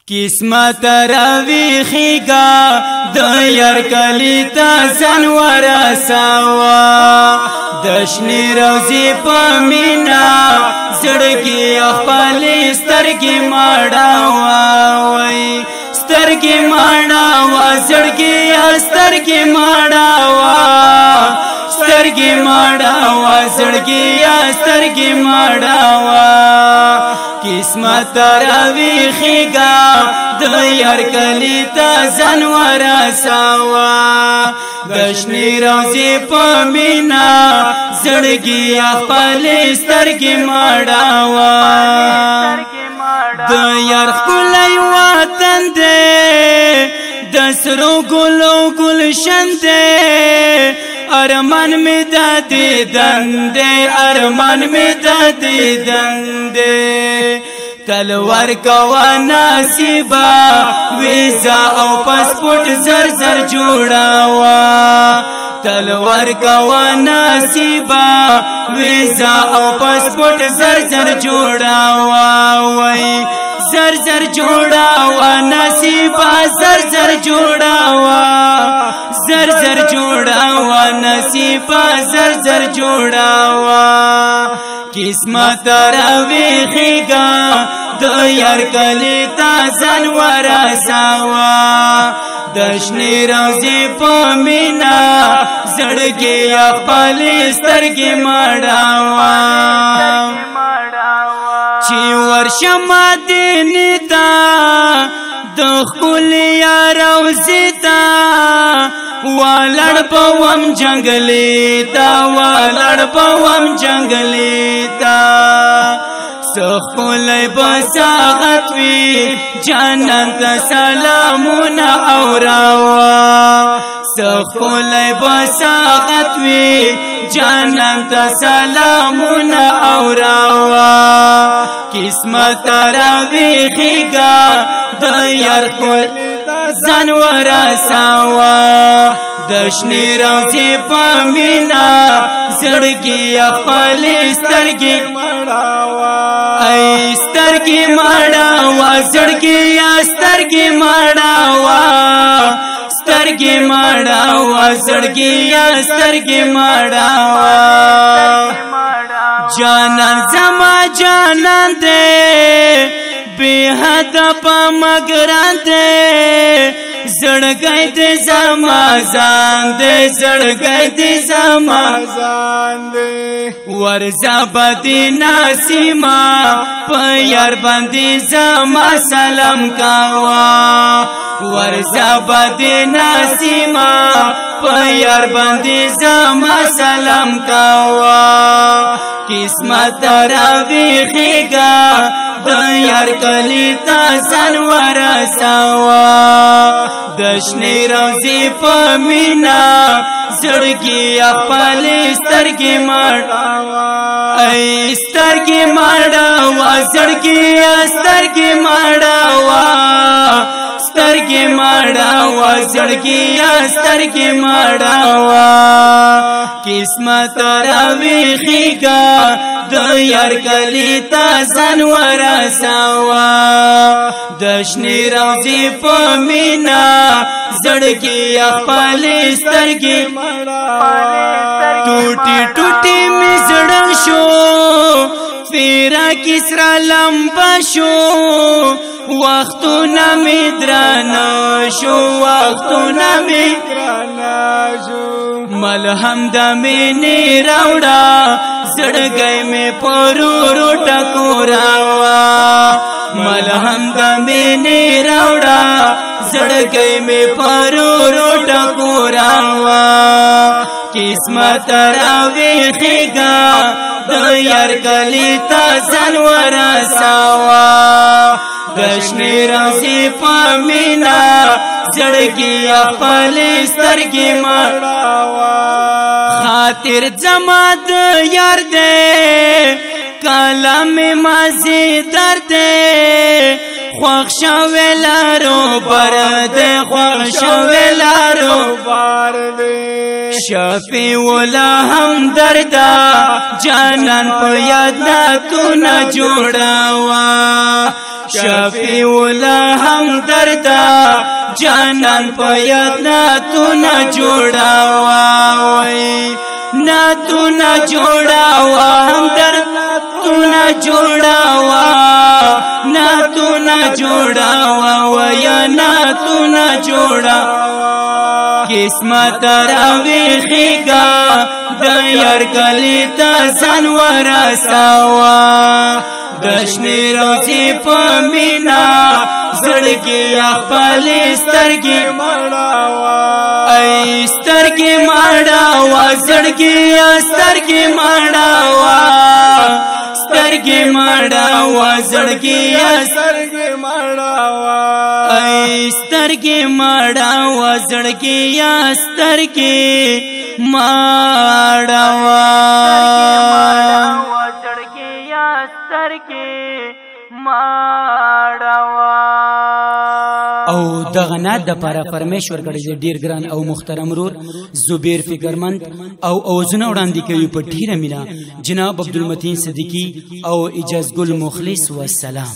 قسمت راویخیگا د یار کلی تا ځان ورساوه دشنی روزی په مینا زړګي خپلې سترګې مړاوه وای سترګې مړاوه زړګي سترګې مړاوه سترګې مړاوه زړګي سترګې مړاوه قسمت راویخیگا د یار کلی تا ځان ورساوه دشنی روزی په مینا زړګي خپلې سترګې مړاوه د یار ښکلی وطن دی د سرو ګلو گلشن دی ارمان می د دیدن دی ارمان می د دیدن دی تلوار کوا نصیبا ویزا او پاسپورت زر زر جوړاوا تلوار کوا نصیبا ویزا او پاسپورت زر زر جوړاوا وای زر زر جوړاوا نصیبا زر زر جوړاوا زر زر جوړاوا نصیبا زر زر جوړاوا قسمت راویخیگا د یار کلی تا ځان ورساوه دشنی روزی په مینا زړګي خپلې سترګې مړاوه چې ورشم مدینې ته د ښکلي روضې ته والړ پوم جنگلی تا والړ پوم جنگلی تا سخولای بساغت وی جانان ته سلامونه اوراوا سخولای بساغت وی جانان ته سلامونه اوراوا قسمت راویخیگا د یار کول ځان ورساوه دشنی روزی په مینا زړګي خپلې سترګې مړاوه ای سترګې مړاوه زړګي سترګې مړاوه سترګې مړاوه زړګي سترګې مړاوه جانان زما جانان دې بے حد پا مگران دے زړګی دې زما ځان دې زړګی دې زما ځان دې ورځه بدی ناسیما په یار باندې زما سلام کاوا ورځه بدی ناسیما په یار باندې زما سلام کاوا قسمت راویخیگا د یار کلی تا ځان ورساوه دشنی روزی په مینا زړګي خپلې سترګې مړاوه ای سترګې مړاوه زړګي سترګې مړاوه سترګې مړاوه زړګي سترګې مړاوه قسمت راویخیگا د یار کلی تا ځان ورساوه دشنی روزی په مینا زړګي خپلې سترګې ټوټي ټوټي می زړه شو فیرا کسرا لمبا شو وختونه می درانه شو وختونه می درانه شو ملهم د مینې راوړه زړګی می پرورو ټکوراوا ملهم د مینې راوړه زړګی می پرورو ټکوراوا قسمت راویخیگا د یار کلی تا ځان ورساوه دشنی روزی په مینا زړګي خپلې سترګې مړاوه خاطر زما د یار دی کلام مازی درد دی خوښ شوی لارو بر دی خوښ شوی لارو بر دی شفیع الله همدردا جانان په یاد نعتونه جوړاوه شفیع الله همدردا جانان په یاد نعتونه جوړاوه نعتونه جوړاوه همدرد نعتونه جوړاوه نعتونه جوړاوه ویا نعتونه جوړاوه قسمت راویخیږه د یار کلی ته ځان ورساوه د شنې روضې په مینا زړګي خپلې سترګې مړاوه ای سترګې مړاوه زړګي سترګې مړاوه سترګې مړاوه زړګي سترګې مړاوه ای سترګې مړاوه زړګي سترګې مړاوه او دغه نعت د پاره پرمیشور غړي ډیر ګران او محترم رور زبیر فکرمند او اوزونه وړاندې کوي په ډیره مینا جناب عبدالمتین صدیقی او اجاز ګل مخلص والسلام.